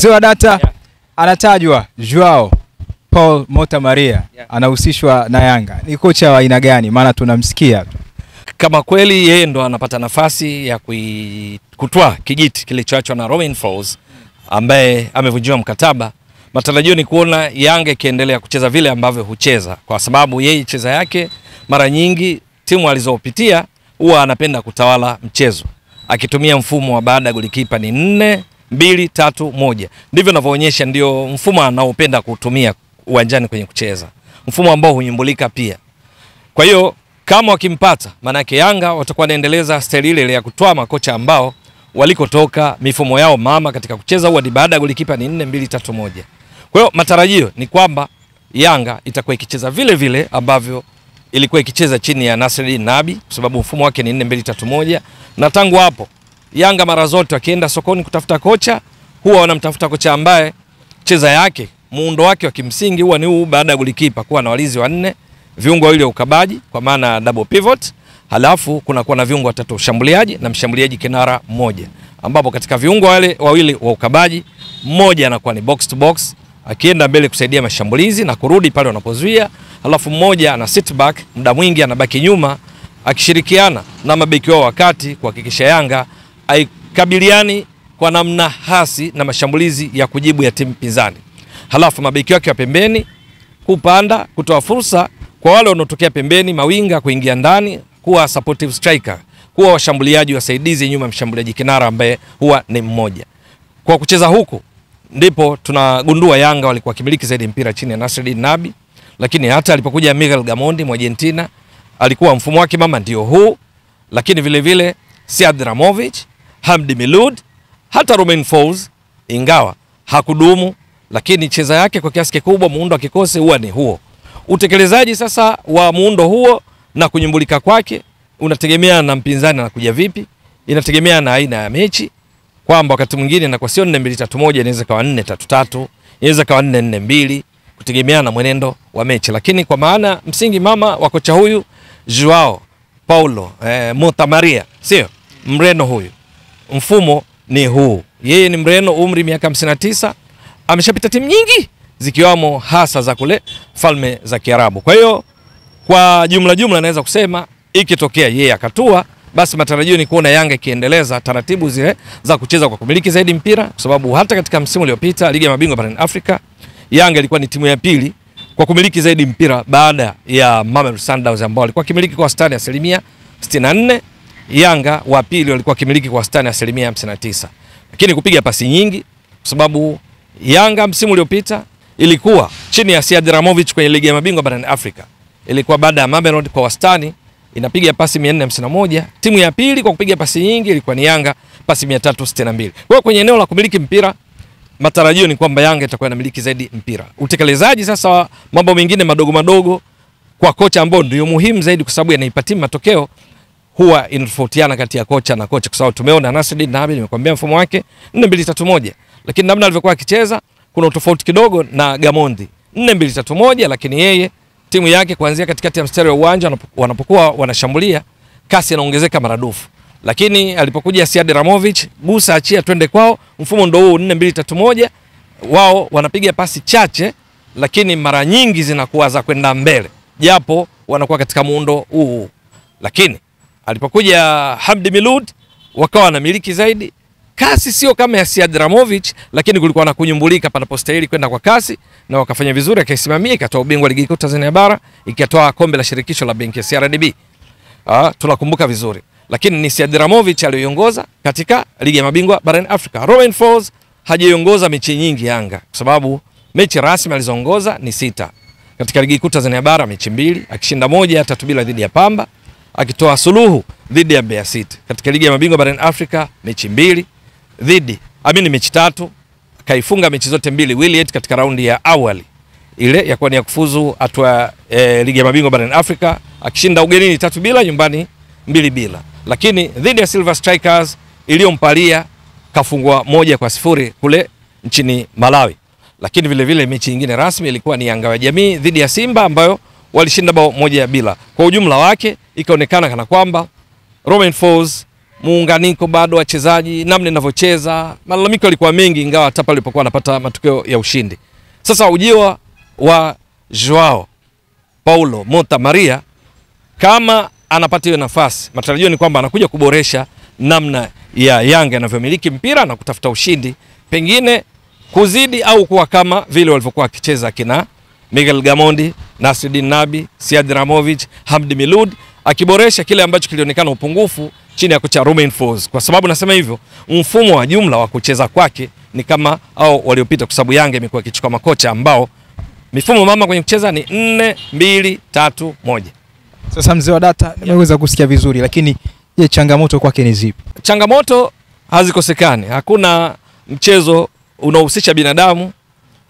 Mzee wa data anatajwa Joao Paul Mota Maria anahusishwa na Yanga. Ni kocha wa aina gani? Maana tunamsikia tu. Kama kweli yeye ndo anapata nafasi ya kutoa kijiti kilichoachwa na Romain Folz ambaye amevunjiwa mkataba, matarajio ni kuona Yanga ikiendelea kucheza vile ambavyo hucheza, kwa sababu yeye cheza yake mara nyingi timu alizopitia huwa anapenda kutawala mchezo akitumia mfumo wa baada ya golikipa ni 4-2-3-1. Ndivyo ninavyoonyesha ndio mfumo anaopenda kutumia uwanjani kwenye kucheza, mfumo ambao hunyumbulika pia. Kwa hiyo kama wakimpata, maana yake Yanga watakuwa wanaendeleza staili ile ya kutoa makocha ambao walikotoka, mifumo yao mama katika kucheza huwa ni baada ya golikipa ni 4-2-3-1. Kwa hiyo matarajio ni kwamba Yanga itakuwa ikicheza vile vile ambavyo ilikuwa ikicheza chini ya Nasreddine Nabi, kwa sababu mfumo wake ni 4-2-3-1. Na tangu hapo Yanga mara zote wakienda sokoni kutafuta kocha, huwa wanamtafuta kocha ambaye cheza yake, muundo wake wa kimsingi huwa ni huu baada ya golikipa kuwa na walinzi wanne, viungo wawili wa ukabaji kwa maana double pivot, halafu kuna kuwa na viungo watatu ushambuliaji na mshambuliaji kinara mmoja, ambapo katika viungo wale wawili wa ukabaji mmoja anakuwa ni box to box akienda mbele kusaidia mashambulizi na kurudi pale wanapozuia, halafu mmoja ana sit back, muda mwingi anabaki nyuma akishirikiana na mabeki wao wakati kuhakikisha Yanga haikabiliani kwa namna hasi na mashambulizi ya kujibu ya timu pinzani. Halafu mabeki wake wa pembeni kupanda kutoa fursa kwa wale wanaotokea pembeni, mawinga kuingia ndani, kuwa supportive striker, kuwa washambuliaji wasaidizi nyuma mshambuliaji kinara ambaye huwa ni mmoja. Kwa kucheza huku ndipo tunagundua Yanga walikuwa kimiliki zaidi mpira chini ya Nasreddine Nabi, lakini hata alipokuja Miguel Gamondi wa Argentina alikuwa mfumo wake mama ndio huu, lakini vile vile Sead Ramovic, Hamdi Milud, hata Romain Folz ingawa hakudumu, lakini cheza yake kwa kiasi kikubwa muundo wa kikosi huwa ni huo. Utekelezaji sasa wa muundo huo na kunyumbulika kwake unategemea na mpinzani anakuja vipi, inategemea na aina ya mechi, kwamba wakati mwingine na kwa sio 4-2-3-1 inaweza kawa 4-3-3, inaweza kawa 4-4-2 kutegemea na mwenendo wa mechi. Lakini kwa maana msingi mama wa kocha huyu Joao Paulo Mota Maria, sio Mreno huyu, mfumo ni huu. Yeye ni Mreno, umri miaka 59, ameshapita timu nyingi zikiwamo hasa za kule Falme za Kiarabu. Kwa hiyo kwa jumla naweza kusema ikitokea yeye akatua, basi matarajio ni kuona Yanga ikiendeleza taratibu zile za kucheza kwa kumiliki zaidi mpira, kwa sababu hata katika msimu uliopita Ligi ya Mabingwa barani Afrika Yanga ilikuwa ni timu ya pili kwa kumiliki zaidi mpira baada ya Mamelodi Sundowns ambao walikuwa kimiliki kwa wastani 64%, Yanga wa pili walikuwa kimiliki kwa wastani 59%. Lakini kupiga pasi nyingi, kwa sababu Yanga msimu uliopita ilikuwa chini ya Sead Ramovic kwenye Ligi ya Mabingwa barani Afrika, ilikuwa baada ya Mamelodi kwa wastani inapiga pasi 451. Timu ya pili kwa kupiga pasi nyingi ilikuwa ni Yanga, pasi 362. Kwa hiyo kwenye eneo la kumiliki mpira matarajio ni kwamba Yanga itakuwa inamiliki zaidi mpira. Utekelezaji sasa mambo mengine madogo kwa kocha ambao ndio muhimu zaidi, kwa sababu yanaipatia matokeo, huwa inatofautiana kati ya kocha na kocha, kwa sababu tumeona Nasreddine Nabi nimekwambia mfumo wake 4-2-3-1, lakini namna alivyokuwa akicheza kuna utofauti kidogo na Gamondi 4-2-3-1, lakini yeye timu yake kuanzia katikati ya mstari wa uwanja wanapokuwa wanashambulia kasi inaongezeka maradufu. Lakini alipokuja Sead Ramovic, gusa achia twende kwao, mfumo ndio huu 4-2-3-1, wao wanapiga pasi chache lakini mara nyingi zinakuwa za kwenda mbele, japo wanakuwa katika muundo huu. Lakini alipokuja Hamdi Milud wakawa wanamiliki zaidi, kasi sio kama ya Sead Ramovic, lakini kulikuwa na kunyumbulika panapostahili kwenda kwa kasi, na wakafanya vizuri, akaisimamia ikatoa ubingwa ligi kuu Tanzania bara, ikatoa kombe la shirikisho la benki ya CRDB. Tunakumbuka vizuri. Lakini ni Sead Ramovic aliyoongoza katika Ligi ya Mabingwa barani Afrika. Romain Folz hajaiongoza mechi nyingi Yanga, kwa sababu mechi rasmi alizoongoza ni 6. Katika Ligi kuu Tanzania bara mechi 2, akishinda 1 3-0 dhidi ya Pamba, akitoa suluhu dhidi ya Mbeya City. Katika Ligi ya Mabingwa barani Afrika mechi 2 mechi 3, kaifunga mechi zote 2 Wiliete katika raundi ya awali ile ya kuwa ni ya kufuzu hatua Ligi ya Mabingwa barani Afrika, akishinda ugenini 3-0, nyumbani 2-0. Lakini dhidi ya Silver Strikers iliyompalia kafungwa 1-0 kule nchini Malawi. Lakini vile vile mechi nyingine rasmi ilikuwa ni Yanga ya Jamii dhidi ya Simba ambayo walishinda bao 1-0. Kwa ujumla wake ikaonekana kana kwamba Romain Folz muunganiko bado wachezaji, namna inavyocheza, malalamiko yalikuwa mengi, ingawa hata pale alipokuwa anapata matokeo ya ushindi. Sasa ujio wa Joao Paulo Mota Maria, kama anapata hiyo nafasi, matarajio ni kwamba anakuja kuboresha namna ya Yanga inavyomiliki mpira na kutafuta ushindi, pengine kuzidi au kuwa kama vile walivyokuwa wakicheza kina Miguel Gamondi, Nasruddin Nabi, Siad Ramovic, Hamdi Milud, akiboresha kile ambacho kilionekana upungufu chini ya kocha Romain Folz. Kwa sababu nasema hivyo, mfumo wa jumla wa kucheza kwake ni kama au waliopita, kwa sababu Yanga imekuwa ikichukua makocha ambao mifumo mama kwenye kucheza ni 4-2-3-1. Sasa mzee wa data, nimeweza kusikia vizuri, lakini je, changamoto kwake ni zipi? Changamoto hazikosekani. Hakuna mchezo unaohusisha binadamu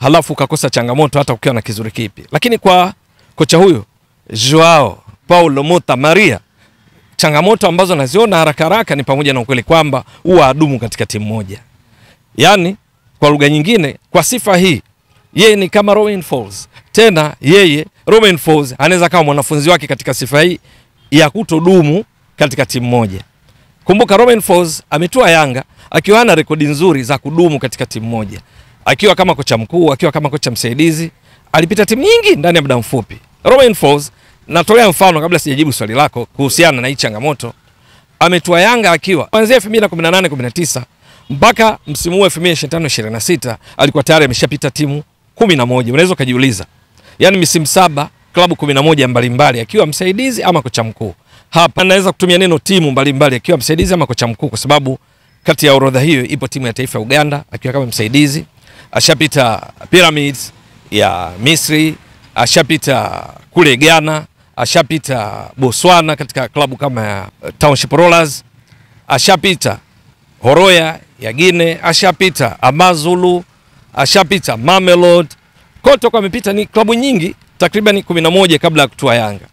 halafu ukakosa changamoto hata ukiwa na kizuri kipi. Lakini kwa kocha huyo Joao Paulo Mota Maria, changamoto ambazo naziona haraka haraka ni pamoja na ukweli kwamba huwa adumu katika timu moja. Yaani kwa lugha nyingine, kwa sifa hii yeye ni kama Romain Folz. Tena yeye Romain Folz anaweza kama mwanafunzi wake katika sifa hii ya kutodumu katika timu moja. Kumbuka Romain Folz ametua Yanga akiwa na rekodi nzuri za kudumu katika timu moja. Akiwa kama kocha mkuu, akiwa kama kocha msaidizi, alipita timu nyingi ndani ya muda mfupi. Romain Folz, natolea mfano kabla sijajibu swali lako kuhusiana na hii changamoto, ametua Yanga akiwa kuanzia 2018-19 mpaka msimu huu 2025-26 alikuwa tayari ameshapita timu 11. Unaweza kujiuliza, yani misimu 7 klabu 11 mbalimbali akiwa msaidizi ama kocha mkuu. Hapa naweza kutumia neno timu mbalimbali akiwa msaidizi ama kocha mkuu, kwa sababu kati ya orodha hiyo ipo timu ya taifa ya Uganda akiwa kama msaidizi, ashapita Pyramids ya Misri, ashapita kule Ghana, ashapita Botswana katika klabu kama ya Township Rollers, ashapita Horoya ya Guinea, ashapita Amazulu, ashapita Mamelodi. Kote huko amepita ni klabu nyingi, takriban 11 kabla ya kutua Yanga.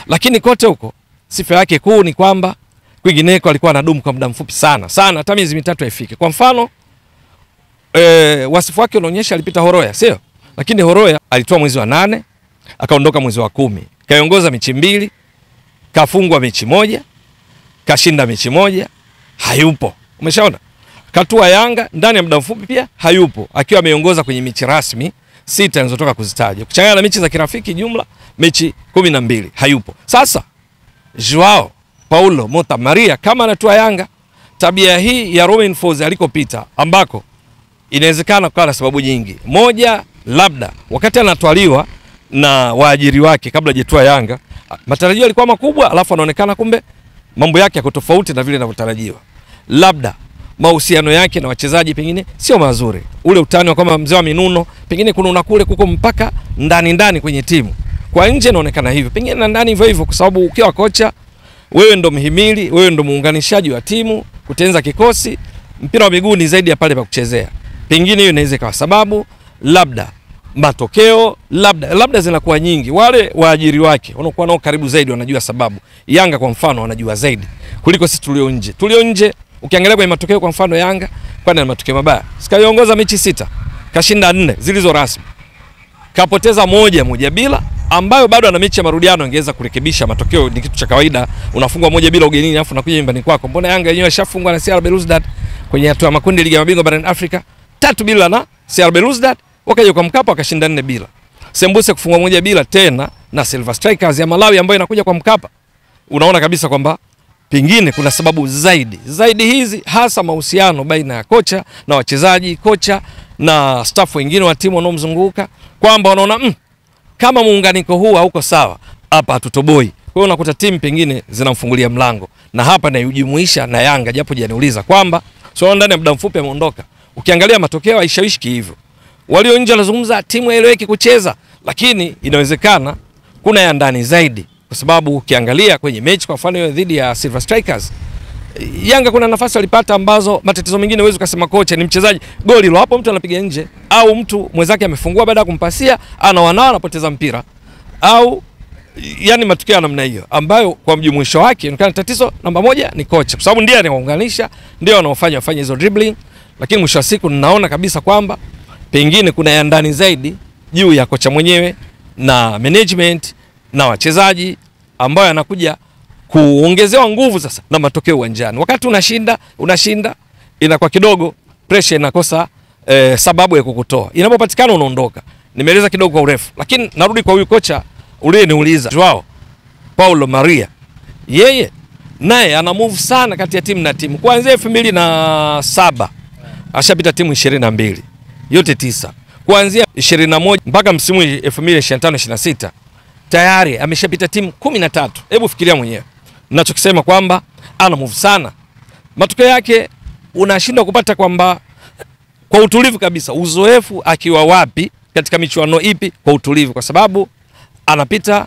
Lakini kote huko sifa yake kuu ni kwamba kwingineko alikuwa anadumu kwa muda mfupi sana, hata miezi mitatu haifiki. Kwa mfano, wasifu wake unaonyesha alipita Horoya, sio? Lakini Horoya alitoa mwezi wa 8, akaondoka mwezi wa 10. Kaiongoza mechi 2, kafungwa mechi 1, kashinda mechi 1, hayupo. Umeshaona? Katua Yanga ndani ya muda mfupi pia hayupo, akiwa ameongoza kwenye mechi rasmi 6 anazotoka kuzitaja. Kuchanganya na mechi za kirafiki jumla mechi 12, hayupo. Sasa Joao Paulo Mota Maria kama anatua Yanga, tabia hii ya Romain Folz alikopita, ambako inawezekana kwa na sababu nyingi. Moja, labda wakati anatwaliwa na waajiri wake kabla hajatua Yanga, matarajio yalikuwa makubwa, alafu anaonekana kumbe mambo yake yako tofauti na vile yanavyotarajiwa. Labda mahusiano yake na wachezaji pengine sio mazuri. Ule utani wa kama mzee wa minuno, pengine kuna kule kuko mpaka ndani kwenye timu. Kwa nje inaonekana hivyo, pengine na ndani hivyo, kwa sababu ukiwa kocha wewe ndo mhimili, wewe ndo muunganishaji wa timu, kutenza kikosi. Mpira wa miguu ni zaidi ya pale pa kuchezea. Pengine hiyo inaweza kwa sababu labda matokeo labda zinakuwa nyingi. Wale waajiri wake wanakuwa nao karibu zaidi, wanajua sababu. Yanga kwa mfano wanajua zaidi kuliko sisi tulio nje. Tulio nje ukiangalia kwenye matokeo, kwa mfano Yanga kwani na matokeo mabaya. Sikaiongoza mechi 6, kashinda 4 zilizo rasmi. Kapoteza moja bila, ambayo bado ana mechi ya marudiano, ingeweza kurekebisha matokeo. Ni kitu cha kawaida, unafungwa 1-0 ugenini afu unakuja nyumbani kwako. Mbona Yanga yenyewe ishafungwa na CR Belouizdad kwenye hatua ya makundi ligi ya mabingwa barani Afrika 3-0 na CR Belouizdad, wakaja kwa Mkapa wakashinda 4-0. Sembuse kufungwa 1-0 tena na Silver Strikers ya Malawi ambayo inakuja kwa Mkapa. Unaona kabisa kwamba pengine kuna sababu zaidi hizi, hasa mahusiano baina ya kocha na wachezaji, kocha na staff wengine wa timu wanaomzunguka, kwamba wanaona kama muunganiko huu hauko sawa, hapa hatutoboi. Kwa hiyo unakuta timu pengine zinamfungulia mlango, na hapa na yujumuisha na Yanga, japo janiuliza kwamba sio ndani ya muda mfupi ameondoka. Ukiangalia matokeo haishawishi hivyo. Walio nje wanazungumza timu haieleweki kucheza, lakini inawezekana kuna ya ndani zaidi, kwa sababu ukiangalia kwenye mechi kwa mfano dhidi ya Silver Strikers, Yanga kuna nafasi walipata ambazo matatizo mengine huwezi kusema kocha ni mchezaji. Goli lo hapo mtu anapiga nje, au mtu mwenzake amefungua baada ya kumpasia anapoteza mpira, au yani matukio ya namna hiyo, ambayo kwa mjumuisho wake inaonekana tatizo namba 1 ni kocha, kwa sababu ndiye anaunganisha, ndio anaofanya hizo dribbling. Lakini mwisho wa siku ninaona kabisa kwamba pengine kuna ya ndani zaidi juu ya kocha mwenyewe na management na wachezaji, ambayo anakuja kuongezewa nguvu sasa na matokeo uwanjani. Wakati unashinda inakuwa kidogo pressure inakosa sababu ya kukutoa. Inapopatikana unaondoka. Nimeeleza kidogo kwa urefu, lakini narudi kwa huyu kocha uliyeniuliza, Joao Paulo Maria. Yeye naye ana move sana kati ya timu na timu. Kuanzia 2007 ashapita timu 22, yote 9. Kuanzia 21 mpaka msimu 2025-26 tayari ameshapita timu 13. Hebu fikiria mwenyewe. Ninachokisema kwamba ana move sana. Matokeo yake unashindwa kupata kwamba kwa utulivu kabisa uzoefu akiwa wapi katika michuano ipi kwa utulivu, kwa sababu anapita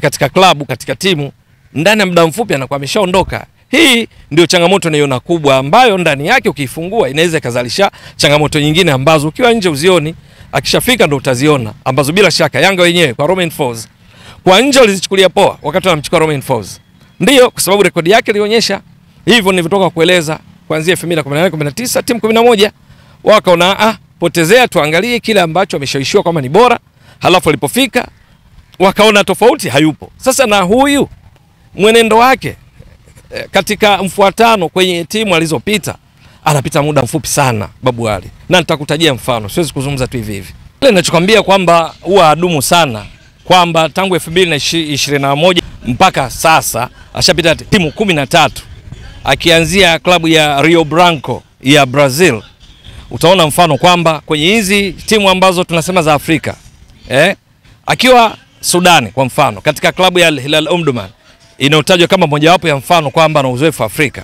katika klabu, katika timu, ndani ya muda mfupi anakuwa ameshaondoka. Hii ndio changamoto naiona kubwa, ambayo ndani yake ukiifungua inaweza ikazalisha changamoto nyingine ambazo ukiwa nje uzioni, akishafika ndo utaziona, ambazo bila shaka Yanga wenyewe kwa Romain Folz kwa nje walizichukulia poa wakati wanamchukua Romain Folz. Ndio kwa sababu rekodi yake ilionyesha hivyo nilivyotoka kueleza. Kuanzia 2018-19 timu 11 wakaona potezea, tuangalie kile ambacho ameshawishiwa kama ni bora, halafu alipofika wakaona tofauti hayupo. Sasa na huyu mwenendo wake katika mfuatano kwenye timu alizopita, anapita muda mfupi sana Babu Ali, na nitakutajia mfano, siwezi kuzungumza tu hivi hivi. Ile ninachokwambia kwamba huwa adumu sana, kwamba tangu 2021 mpaka sasa ashapita timu 13, akianzia klabu ya Rio Branco ya Brazil. Utaona mfano kwamba kwenye hizi timu ambazo tunasema za Afrika, akiwa Sudani kwa mfano katika klabu ya Al Hilal Omdurman inayotajwa kama mojawapo ya mfano kwamba na uzoefu Afrika.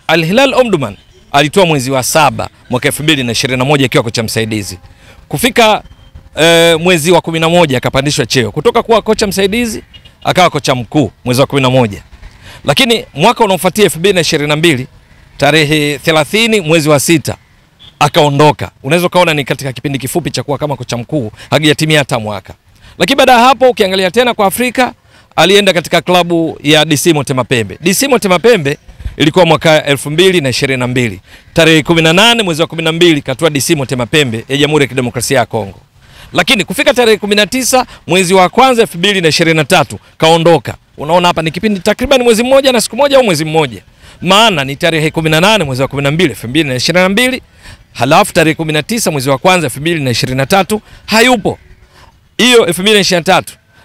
Al Hilal Omdurman alitoa mwezi wa 7 mwaka 2021 akiwa kocha msaidizi. Kufika mwezi wa 11 akapandishwa cheo kutoka kuwa kocha msaidizi akawa kocha mkuu mwezi wa 11. Lakini mwaka unaofuatia 2022 tarehe 30 mwezi wa 6 akaondoka. Unaweza kaona ni katika kipindi kifupi cha kuwa kama kocha mkuu, hakijatimia hata mwaka. Lakini baada ya hapo ukiangalia tena kwa Afrika, alienda katika klabu ya DC Motema Pembe. DC Motema Pembe ilikuwa mwaka 2022. Tarehe 18 mwezi wa 12 katua DC Motema Pembe ya Jamhuri ya Kidemokrasia ya Kongo. Lakini kufika tarehe 19 mwezi wa kwanza 2023 kaondoka. Unaona hapa ni kipindi takriban mwezi mmoja na siku moja au mwezi mmoja. Maana ni tarehe 18 mwezi wa 12 2022, halafu tarehe 19 mwezi wa kwanza 2023 hayupo. Hiyo 2023.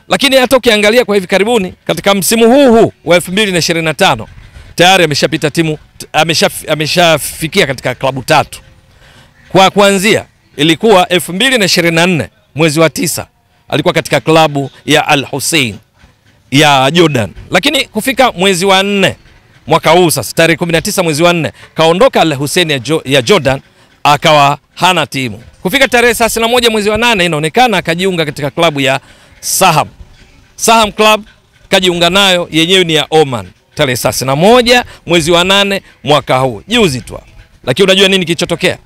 Lakini hata ukiangalia kwa hivi karibuni katika msimu huu wa 2025 tayari ameshapita timu, ameshafikia katika klabu 3. Kwa kuanzia ilikuwa 2024 mwezi wa 9 alikuwa katika klabu ya Al Hussein ya Jordan. Lakini kufika mwezi wa 4 mwaka huu sasa tarehe 19 mwezi wa 4 kaondoka Al Hussein ya Jordan, akawa hana timu. Kufika tarehe 31 mwezi wa 8 inaonekana akajiunga katika klabu ya Saham Club, kajiunga nayo, yenyewe ni ya Oman. Tarehe 31 mwezi wa 8 mwaka huu, juzi tu. Lakini unajua nini kilichotokea?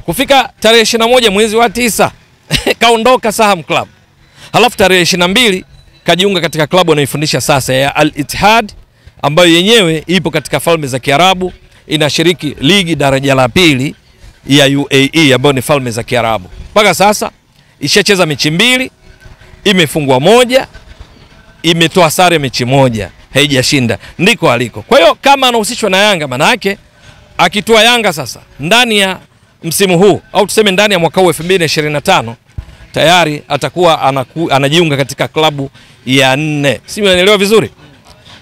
Kufika tarehe 21 mwezi wa 9 kaondoka Saham Club. Halafu tarehe 22 kajiunga katika klabu anaifundisha sasa ya Al Ittihad, ambayo yenyewe ipo katika Falme za Kiarabu, inashiriki ligi daraja la pili ya UAE ambayo ni Falme za Kiarabu. Mpaka sasa ishacheza mechi 2, imefungwa 1, imetoa sare mechi 1, haijashinda, ndiko aliko. Kwa hiyo kama anahusishwa na Yanga, maana yake akitoa Yanga sasa ndani ya msimu huu au tuseme ndani ya mwaka huu 2025 tayari atakuwa anajiunga katika klabu ya 4. Si unaelewa vizuri?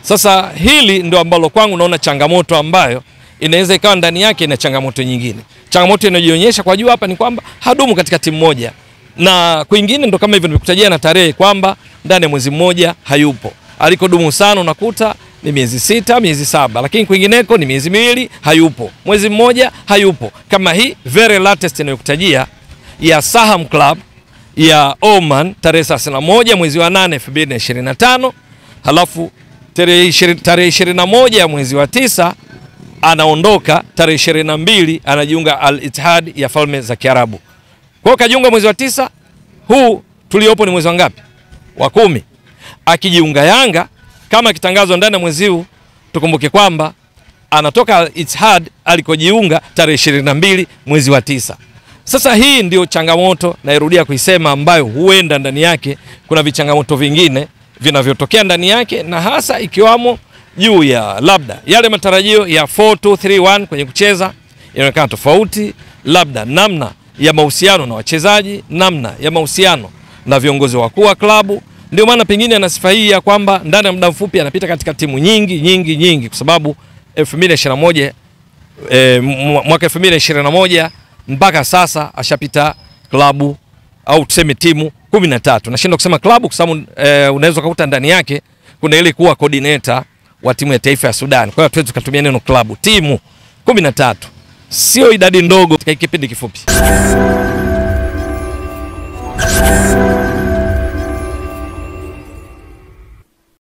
Sasa hili ndio ambalo kwangu naona changamoto ambayo inaweza ikawa ndani yake ina changamoto nyingine. Changamoto inajionyesha kwa juu hapa ni kwamba hadumu katika timu moja, na kwingine ndo kama hivyo nimekutajia na tarehe kwamba ndani ya mwezi mmoja hayupo. Alikodumu sana unakuta ni miezi 6, miezi 7, lakini kwingineko ni miezi 2 hayupo, mwezi mmoja hayupo. Kama hii very latest ninayokutajia ya Saham Club ya Oman tarehe 31 mwezi wa 8 2025, halafu tarehe 21 mwezi wa 9 anaondoka, tarehe 22 anajiunga Al Ittihad ya Falme za Kiarabu. Kwa kajiunga mwezi wa 9, huu tuliopo ni mwezi wa ngapi? Wa 10. Akijiunga Yanga kama kitangazwa ndani ya mwezi huu, tukumbuke kwamba anatoka Al Ittihad alikojiunga tarehe 22 mwezi wa 9. Sasa hii ndio changamoto nairudia kuisema, ambayo huenda ndani yake kuna vichangamoto vingine vinavyotokea ndani yake, na hasa ikiwamo juu ya labda yale matarajio ya 4-2-3-1 kwenye kucheza inaonekana tofauti, labda namna ya mahusiano na wachezaji, namna ya mahusiano na viongozi wakuu wa klabu. Ndio maana pengine ana sifa hii ya kwamba ndani ya muda mfupi anapita katika timu nyingi kwa sababu 2021 mwaka 2021 mpaka sasa ashapita klabu au tuseme timu 13. Nashindwa kusema klabu kwa sababu unaweza kukuta ndani yake kuna ile kuwa coordinator wa timu ya taifa ya Sudan. Kwa hiyo tuweze kutumia neno klabu. Timu 13 sio idadi ndogo katika kipindi kifupi.